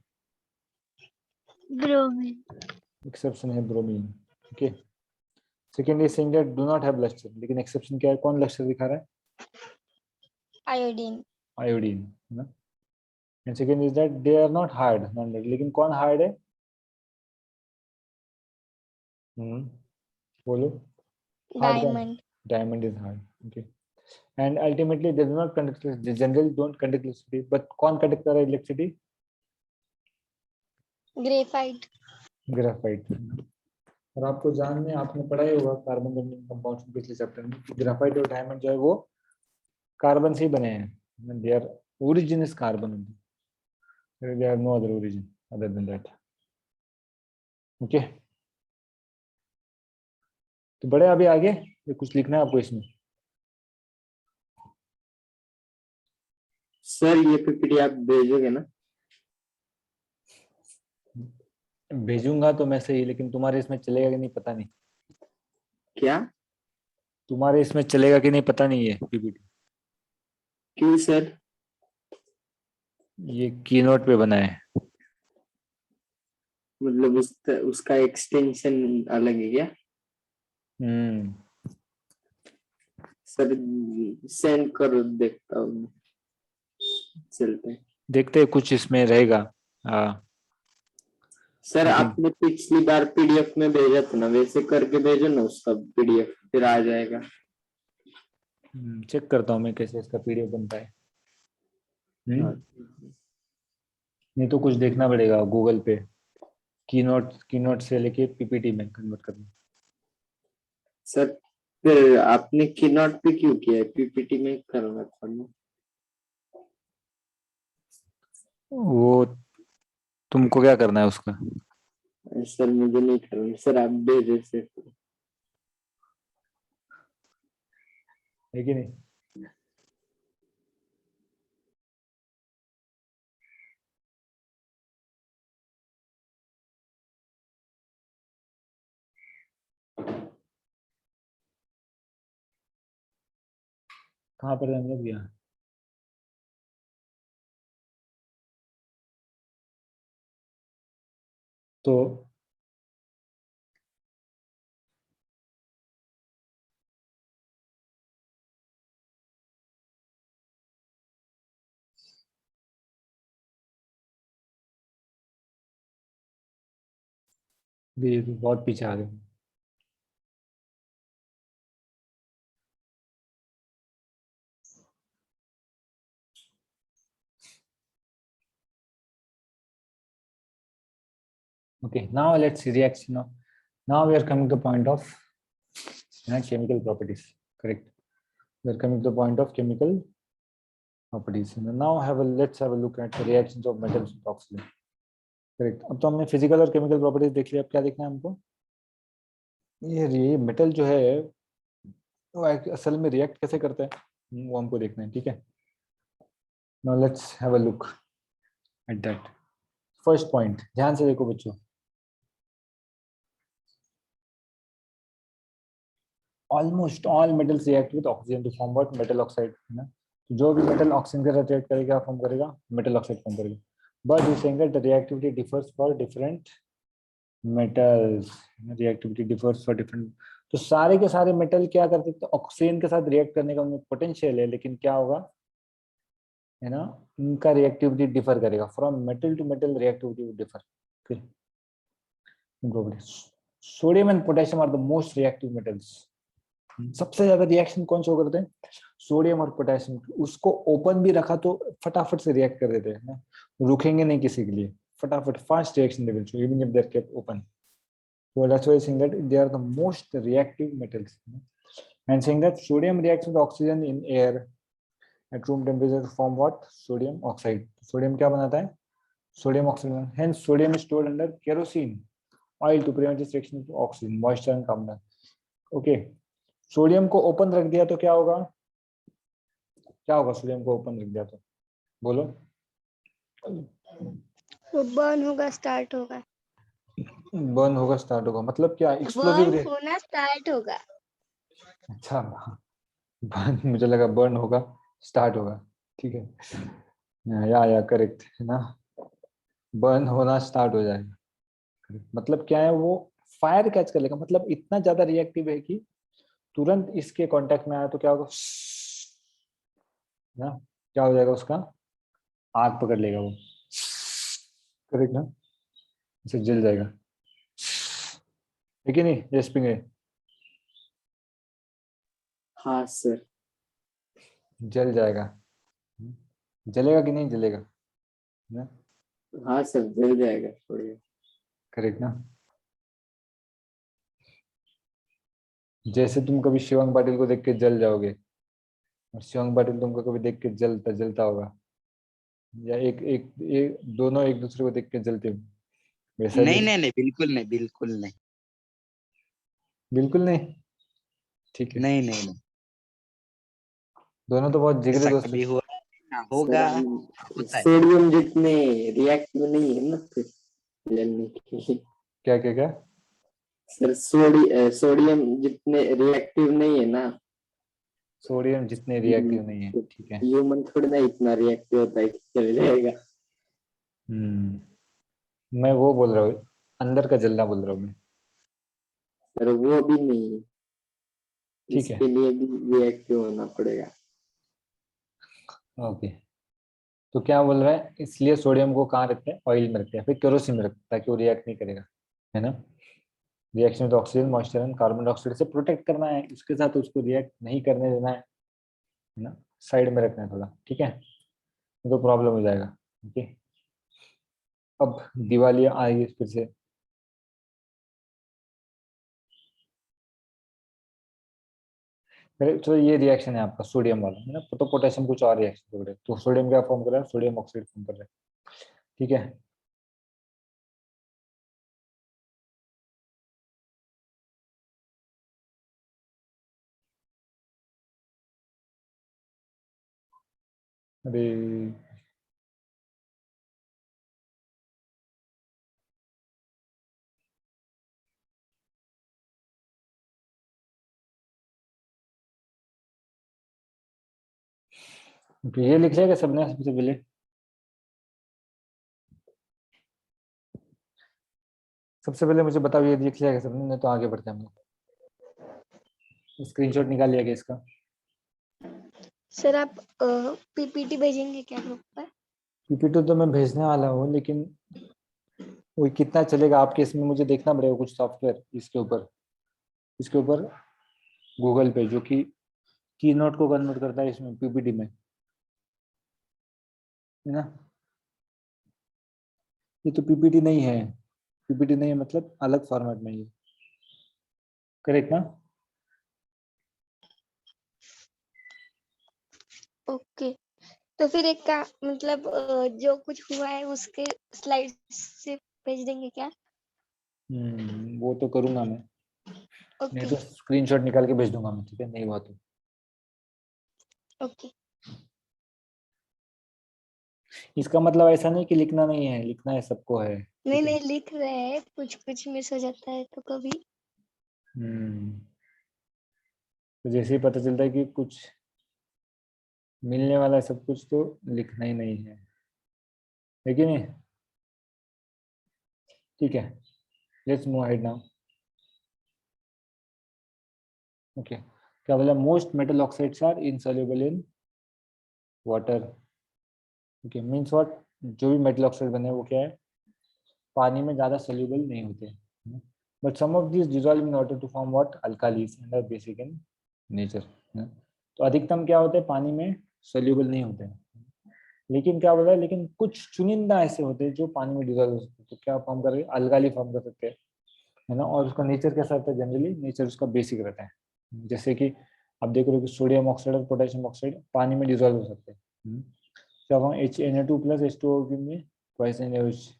Bromine. Exception है bromine. Okay. Second is saying that do not have luster. लेकिन exception क्या है? कौन luster दिखा रहा है? Iodine. Iodine. है ना? And second is that they are not hard. Non-metallic. लेकिन कौन hard है? बोलो. Hard कौन? Diamond. Diamond is hard. Okay. And ultimately they do not conduct. They generally don't conduct electricity. But कौन conduct कर रहा है electricity? Graphite. ग्राफाइट. और आपको जानने आपने पढ़ा ही होगा कार्बन बॉन्डिंग कंपाउंड्स में पिछले चैप्टर में कि ग्राफाइट और डायमंड जो है वो कार्बन से ही बने हैं. They are origin is carbon only. They are no other origin other than that. Okay, तो बड़े अभी आगे ये कुछ लिखना है आपको इसमें. सर ये पीपीटी आप भेजोगे ना? भेजूंगा तो मैं सही, लेकिन तुम्हारे इसमें चलेगा कि नहीं पता नहीं. क्या? तुम्हारे इसमें चलेगा कि नहीं पता नहीं है पीपीटी. क्यों सर? ये कीनोट पे बना है. मतलब उसका एक्सटेंशन अलग है क्या? सर सेंड करो, देखता हूँ. चलते हैं. देखते हैं कुछ इसमें रहेगा. सर आपने पिछली बार पीडीएफ में भेजा था ना, वैसे करके भेजो ना उसका पीडीएफ, फिर आ जाएगा. चेक करता हूँ मैं कैसे इसका पीडीएफ बनता है. नहीं तो कुछ देखना पड़ेगा गूगल पे, कीनोट से लेके पीपीटी में कन्वर्ट करना. सर फिर आपने कीनोट पे क्यों किया है? पीपीटी में करना था ना. वो तुमको क्या करना है उसका? सर मुझे नहीं करना. सर आप भेजो सर. है कि नहीं? कहाँ पर हम लोग? यहाँ तो ये बहुत पीछे आ गए. Okay, now let's see reaction. Now we are coming to the point of chemical properties. Correct. We are coming to the point of chemical properties. Now let's have a look at the reactions of metals with oxygen. Correct. अब तो हमने physical और chemical properties देख लिया. अब क्या देखना है हमको? ये मेटल जो है वो असल में रिएक्ट कैसे करता है वो हमको देखना है. ठीक है. Now let's have a look at that. First point, ध्यान से देखो बच्चों. Almost all metals react with oxygen to form what? Metal oxide. है ना. जो भी मेटल ऑक्सीजन के साथ रिएक्ट करेगा फॉर्म करेगा मेटल ऑक्साइड फॉर्म करेगा. But you saying that the reactivity differs for different metals. Reactivity differs for different. तो सारे के सारे मेटल क्या करते हैं? ऑक्सीजन के साथ रिएक्ट करने का उनमें पोटेंशियल है, लेकिन क्या होगा है ना, इनका रिएक्टिविटी डिफर करेगा. From metal to metal reactivity differ. Sodium and potassium are the most reactive metals. सबसे ज्यादा रिएक्शन कौन से करते हैं? सोडियम और पोटेशियम. उसको ओपन भी रखा तो फटाफट से रिएक्ट कर देते हैं ना, रुकेंगे नहीं किसी के लिए. फटाफट fast reaction they will show even if they are kept open. So that's why I think that they are the most reactive metals. and saying that sodium reacts with oxygen in air at room temperature to form what? Sodium oxide. Sodium क्या बनाता है? Sodium oxide. Hence sodium is stored under kerosene oil to prevent its reaction to oxygen, moisture and carbon dioxide. Okay. Sodium को open रख दिया तो क्या होगा? क्या होगा सोडियम को ओपन रख दिया तो? बोलो. वो बर्न होगा, स्टार्ट होगा, बर्न होगा, स्टार्ट होगा, मतलब क्या? एक्सप्लोसिव बर्न होना स्टार्ट होगा। अच्छा, बर्न मुझे लगा बर्न होगा स्टार्ट होगा. ठीक है, या करेक्ट है ना. बर्न होना स्टार्ट हो जाएगा. मतलब क्या है, वो फायर कैच कर लेगा, मतलब इतना ज्यादा रिएक्टिव है कि तुरंत इसके कांटेक्ट में आया तो क्या होगा ना, क्या हो जाएगा, उसका आग पकड़ लेगा वो. करेक्ट ना, इसे जल जाएगा. है कि नहीं जसपिंग? हाँ सर. जल जाएगा. जलेगा कि नहीं जलेगा ना? हाँ सर, जल जाएगा सोडियम. करेक्ट ना. जैसे तुम कभी शिवंग पाटिल को देख के जल जाओगे और शिवंग पाटिल तुमको कभी देख के जलता जलता होगा, या एक दोनों एक दूसरे को देख के जलते हो, वैसा नहीं भी? नहीं नहीं, बिल्कुल नहीं, बिल्कुल नहीं, बिल्कुल नहीं. ठीक है, नहीं नहीं नहीं, दोनों तो बहुत जिगरी ऐसा दोस्त कभी हैं. हुआ ना सर होगा, हम होता है। सोडियम जितने रिएक्टिव नहीं है ना फिर जलने के लिए. क्या क्या क्या? सर सोडियम जितने रिएक्टिव नहीं है ना. सोडियम जितने रिएक्टिव नहीं है. ठीक है. ह्यूमन थोड़ी ना इतना रिएक्टिव होता है कि जल जाएगा. मैं वो बोल रहा हूँ, अंदर का जलना बोल रहा हूँ मैं. सर वो भी नहीं है, ठीक है, इसके लिए भी रिएक्टिव होना पड़ेगा. ओके. तो क्या बोल रहा है, इसलिए सोडियम को कहाँ रखते हैं? ऑयल में रखते हैं, फिर केरोसिन में रखते हैं ताकि वो रिएक्ट नहीं करेगा, है ना. Reaction with oxygen, moisture and carbon dioxide से प्रोटेक्ट करना है, उसके साथ उसको रिएक्ट नहीं करने देना है ना. साइड में रखना है थोड़ा. ठीक है, तो प्रॉब्लम हो जाएगा. ओके, अब दिवाली आएगी फिर से. तो ये रिएक्शन है आपका सोडियम वाला, है ना. तो पोटेशियम कुछ और रिएक्शन कर रहा है, तो सोडियम क्या फॉर्म कर रहा है? सोडियम ऑक्साइड फॉर्म कर रहा है. ठीक है. अरे तो ये लिख लिया क्या सबने सबसे पहले? सबसे पहले मुझे बताओ, ये लिख लिया क्या सबने? नहीं तो आगे बढ़ते हैं हम लोग. स्क्रीनशॉट निकाल लिया क्या इसका? सर आप पीपीटी भेजेंगे क्या ग्रुप पर? पीपीटी तो मैं भेजने वाला हूँ, लेकिन वो कितना चलेगा आपके इसमें, मुझे देखना पड़ेगा कुछ सॉफ्टवेयर इसके ऊपर गूगल पे, जो कि की नोट को कन्वर्ट करता है इसमें पीपीटी में, है ना. ये तो पीपीटी नहीं है. पीपीटी नहीं है मतलब अलग फॉर्मेट में. ये करेक्ट ना? ओके, तो फिर एक का मतलब जो कुछ हुआ है उसके स्लाइड से भेज देंगे क्या? वो तो करूंगा मैं. नहीं ओके तो स्क्रीनशॉट निकाल के भेज दूंगा मैं. ठीक है, नहीं हुआ तो. ओके. इसका मतलब ऐसा नहीं कि लिखना नहीं है, लिखना है, सबको है. नहीं ठीक है? नहीं, लिख रहे हैं, कुछ कुछ मिस हो जाता है तो कभी. तो जैसे ही पता चलता है कि कुछ मिलने वाला है सब कुछ, तो लिखना ही नहीं है कि नहीं? ठीक है, let's move ahead now. Okay, क्या बोला? Most metal oxides are insoluble in water. Okay, means what? जो भी मेटल ऑक्साइड बने वो क्या है? पानी में ज्यादा सोल्यूबल नहीं होते, but some of this dissolve in water to form what? Alkalies and are basic in nature. तो अधिकतम क्या होते हैं? पानी में सोल्यूबल नहीं होते हैं. लेकिन क्या बोला है, लेकिन कुछ चुनिंदा ऐसे होते हैं जो पानी में डिसॉल्व हो सकते हैं. तो क्या फॉर्म कर रहे हैं? अल्काली फॉर्म कर सकते हैं, है ना. और उसका नेचर कैसा रहता है? जनरली नेचर उसका बेसिक रहता है. जैसे कि आप देख रहे हो कि सोडियम ऑक्साइड और पोटेशियम ऑक्साइड पानी में डिजोल्व हो सकते हैं। तो अब हम HNA2 प्लस H2O में twice NaOH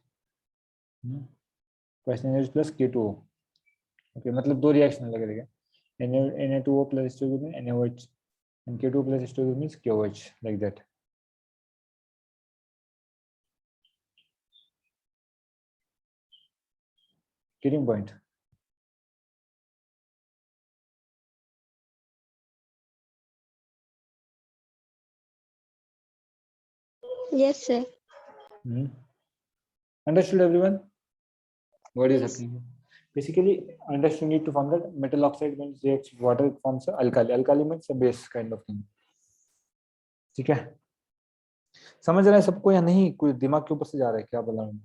plus K2O। Okay, मतलब दो रिएक्शन लग रहे हैं। Na2O प्लस H2O में NaOH and K2O plus H2O means KOH, like that. Getting point? Yes, sir. Understood, everyone? What is Yes. happening? Basically, understood need to form that metal oxide means reacts water forms a alkali. Alkali means a base kind of thing. ठीक है? समझ रहे हैं सबको या नहीं? कोई दिमाग के ऊपर से जा रहा है क्या? बोला मैंने?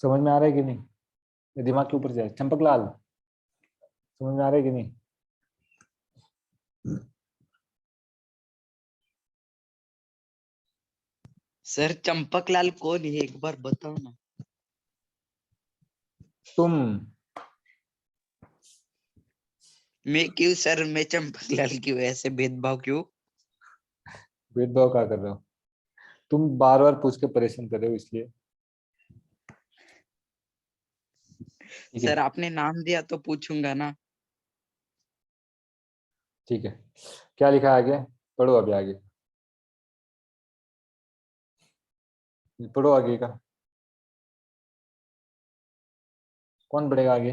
समझ में आ रहा है कि नहीं? ये दिमाग के ऊपर से जा रहा है। चंपकलाल, समझ में आ रहा है कि नहीं? सर चंपकलाल कौन है एक बार बताओ ना। तुम मैं क्यों सर, मैं चंपकलाल क्यों, ऐसे भेदभाव क्यों? भेदभाव क्या कर रहे हो? तुम बार बार पूछ के परेशान कर रहे हो इसलिए। ठीक है, सर आपने नाम दिया तो पूछूंगा ना। ठीक है। क्या लिखा है आगे? पढ़ो अभी आगे, पढ़ो आगे का। कौन पढ़ेगा आगे?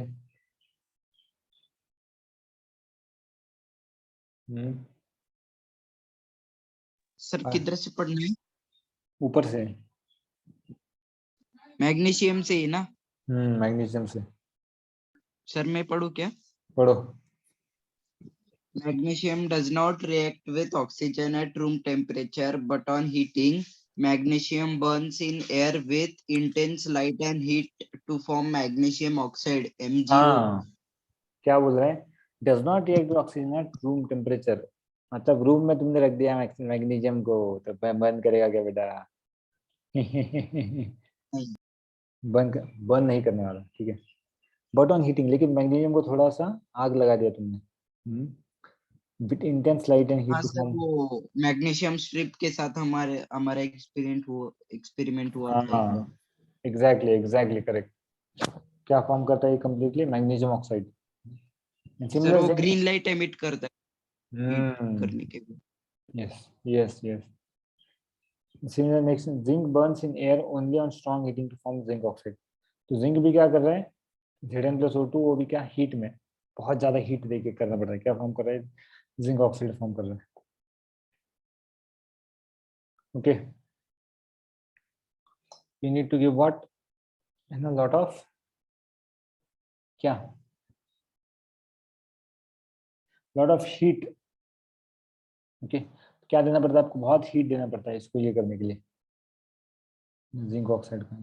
सर हाँ, किधर से पढ़ना है? ऊपर से। मैग्नीशियम से ही ना? मैग्नीशियम से। सर मैं पढ़ूं क्या? पढ़ो। Magnesium does not react with oxygen at room temperature, but on heating, magnesium burns in air with intense light and heat to form magnesium oxide, MgO. हाँ, क्या बोल रहे हैं? Does not react with oxygen at room temperature. मतलब room में तुमने रख दिया मैग्नीशियम को तो बंद करेगा क्या बेटा? नहीं। बंद नहीं करने वाला, ठीक है। बट ऑन हीटिंग, लेकिन मैग्नीशियम को थोड़ा सा आग लगा दिया तुमने with intense light and heat हाँ टू सर, फॉर्म। वो मैग्नीशियम स्ट्रिप के साथ हमारा एक्सपेरिमेंट हुआ था एक बार। हाँ, एग्जैक्टली एग्जैक्टली करेक्ट। क्या फॉर्म करता है completely? Magnesium oxide. Sir similar वो जिंक। ग्रीन लाइट एमिट करता है हीट करने के बाद। Yes yes yes. Similar makes zinc burns in air only on strong heating to form zinc oxide. तो जिंक भी क्या कर रहा है? Zn+O2 वो भी क्या हीट में, बहुत ज्यादा हीट देके करना पड़ रहा है। क्या फॉर्म कर रहा है? जिंक ऑक्साइड फॉर्म कर रहा है। Okay, you need to give what and a lot of क्या, lot of heat. ओके, क्या देना पड़ता है आपको? बहुत हीट देना पड़ता है इसको ये करने के लिए, जिंक ऑक्साइड का।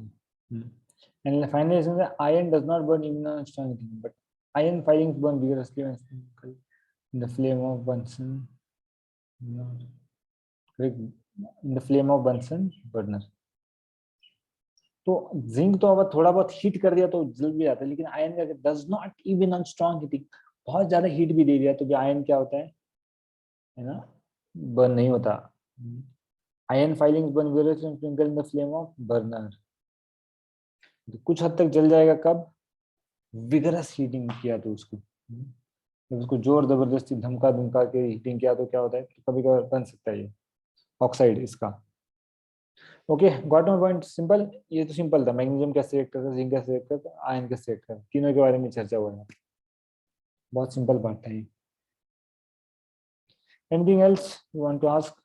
And finally, the iron does not burn even on strong heating, but iron filings burn vigorously when in the flame of Bunsen. Correct. In the flame of Bunsen burner. तो zinc तो अब थोड़ा बहुत heat कर दिया तो जल भी जाता है, लेकिन आयन का does not even on strong heating, बहुत ज्यादा हीट भी दे दिया तो भी आयन क्या होता है ना, बर्न नहीं होता। Ion filings burn vigorously when sprinkled in the flame of burner. कुछ हद तक जल जाएगा कब? विगरस हीटिंग किया तो उसको, जब उसको जोर जबरदस्ती धमका धमका के हीटिंग किया तो क्या होता है? कभी कभी बन सकता है ये ऑक्साइड इसका। Okay, got my point? Simple, ये तो सिंपल था। मैग्नीशियम कैसे रिएक्ट करता है, जिंक कैसे रिएक्ट करता है, आयन कैसे रिएक्ट करता है, तीनों के बारे में चर्चा हुआ है। बहुत सिंपल बात है ये। Anything else you want to ask?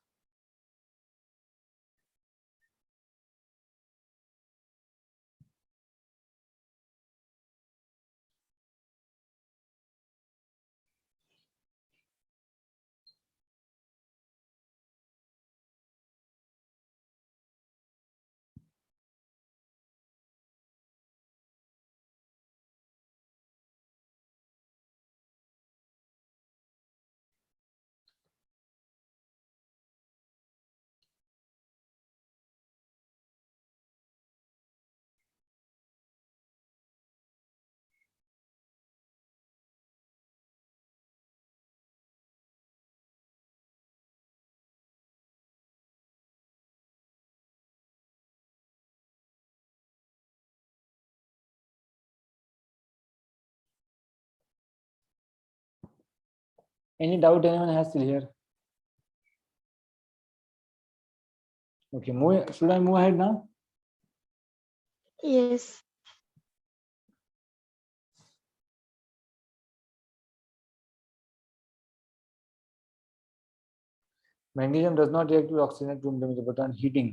Any doubt anyone has still here? Okay, should I move ahead now? Yes. Magnesium does not react with oxygen at room temperature but on heating.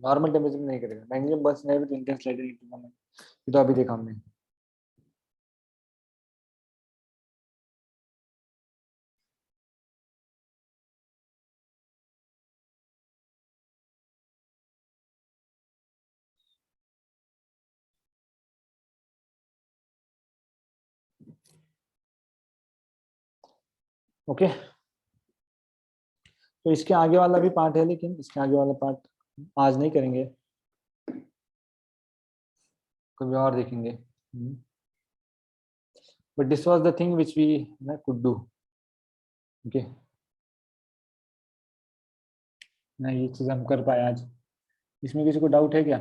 Normal temperature में नहीं करेगा. Magnesium burst नहीं with intense light heat form. ये तो अभी देखा हमने. Okay, तो इसके आगे वाला भी पार्ट है, लेकिन इसके आगे वाला पार्ट आज नहीं करेंगे, कभी और देखेंगे. But this was the thing which we could do. Okay, ना ये चीज हम कर पाए आज. इसमें किसी को डाउट है क्या?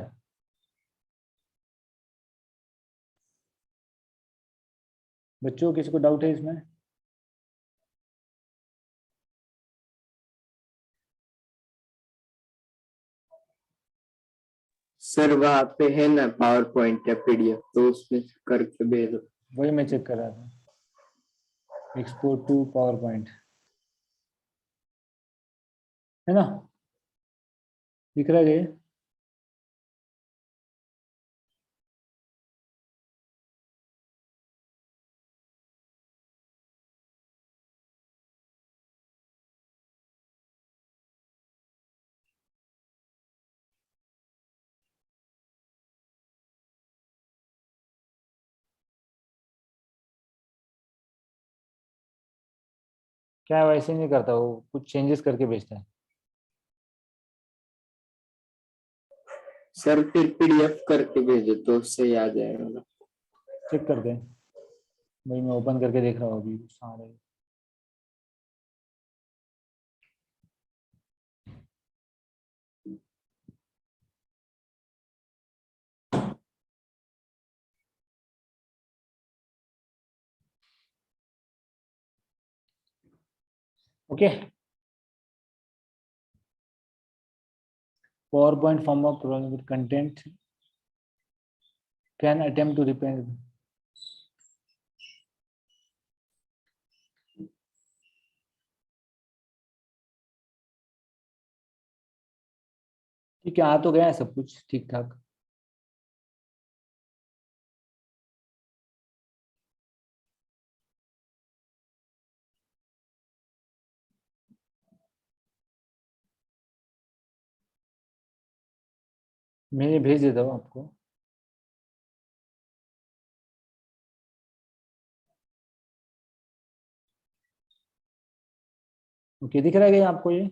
बच्चों, किसी को डाउट है इसमें? सर वहाँ पे है ना पावर पॉइंट या पीडीएफ, तो उसमें से करके भेजो. वही मैं चेक कर रहा था. एक्सपोर्ट टू पावर पॉइंट है ना, दिख रहा है ये? क्या वैसे नहीं करता, वो कुछ चेंजेस करके भेजता है. सर फिर पीडीएफ करके भेजो तो उससे आ जाएगा. चेक करते हैं. वही मैं ओपन करके देख रहा हूँ अभी सारे. Okay, PowerPoint form of program with content can attempt to repair. ठीक है, आ तो गया है सब कुछ ठीक ठाक. मैं भेज देता हूँ आपको. ओके, दिख रहा है क्या आपको ये?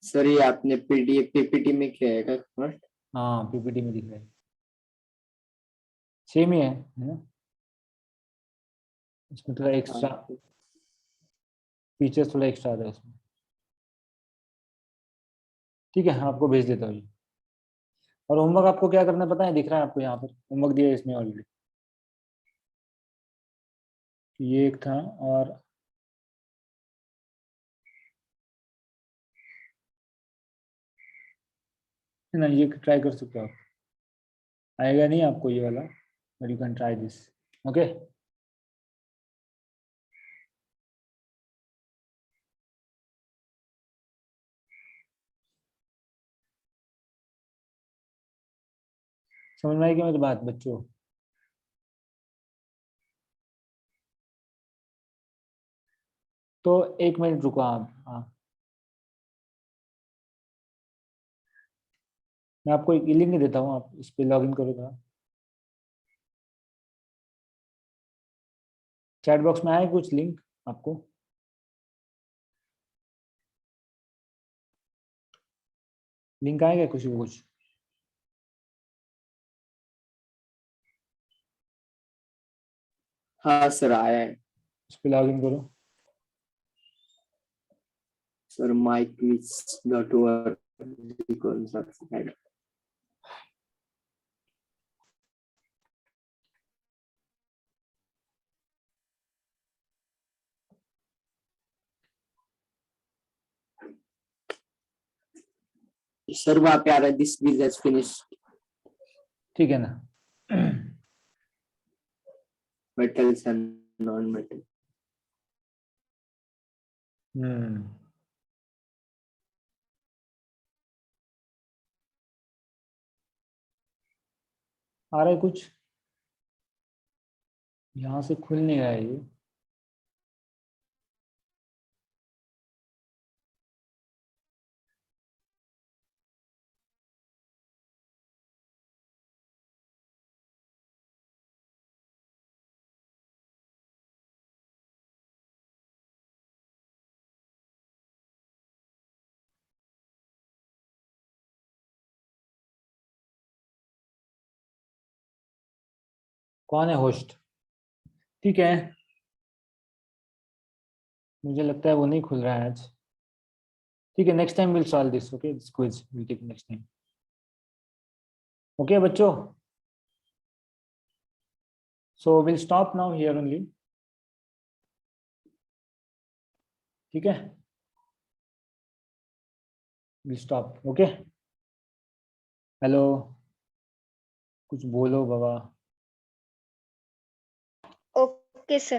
सर ये आपने पीडीएफ पीपीटी में किया है क्या? हाँ, पीपीटी में दिख रहा है. सेम ही है ना? इसमें थोड़ा एक्स्ट्रा फीचर्स, थोड़ा एक्स्ट्रा आता है इसमें. ठीक है, आपको भेज देता हूँ ये. और होमवर्क आपको क्या करना है पता है? दिख रहा है आपको यहाँ पर होमवर्क दिया है इसमें ऑलरेडी. ये एक था, और है ना, ये ट्राई कर सकते हो आप. आएगा नहीं आपको ये वाला, but you can try this. Okay, समझ में आई क्या मेरी बात बच्चों? तो एक मिनट रुको आप. हाँ, मैं आपको एक लिंक देता हूँ, आप इस पे लॉग इन करो थोड़ा. चैट बॉक्स में आए कुछ लिंक आपको? लिंक आएगा कुछ भी कुछ? हाँ सर आया है. इस पे लॉग इन करो. Sir, my quiz got over. Subscribe. Sir, वहाँ पे आ रहा है this quiz has finished. ठीक है ना? Metals and non-metal. आ रहा है कुछ? यहाँ से खुल नहीं रहा है ये। कौन है होस्ट? ठीक है, मुझे लगता है वो नहीं खुल रहा है आज। ठीक है, next time will solve this. Okay, this quiz will take next time. Okay बच्चों, so will stop now here only. ठीक है, विल स्टॉप। ओके, हेलो, कुछ बोलो बाबा। Okay, sir.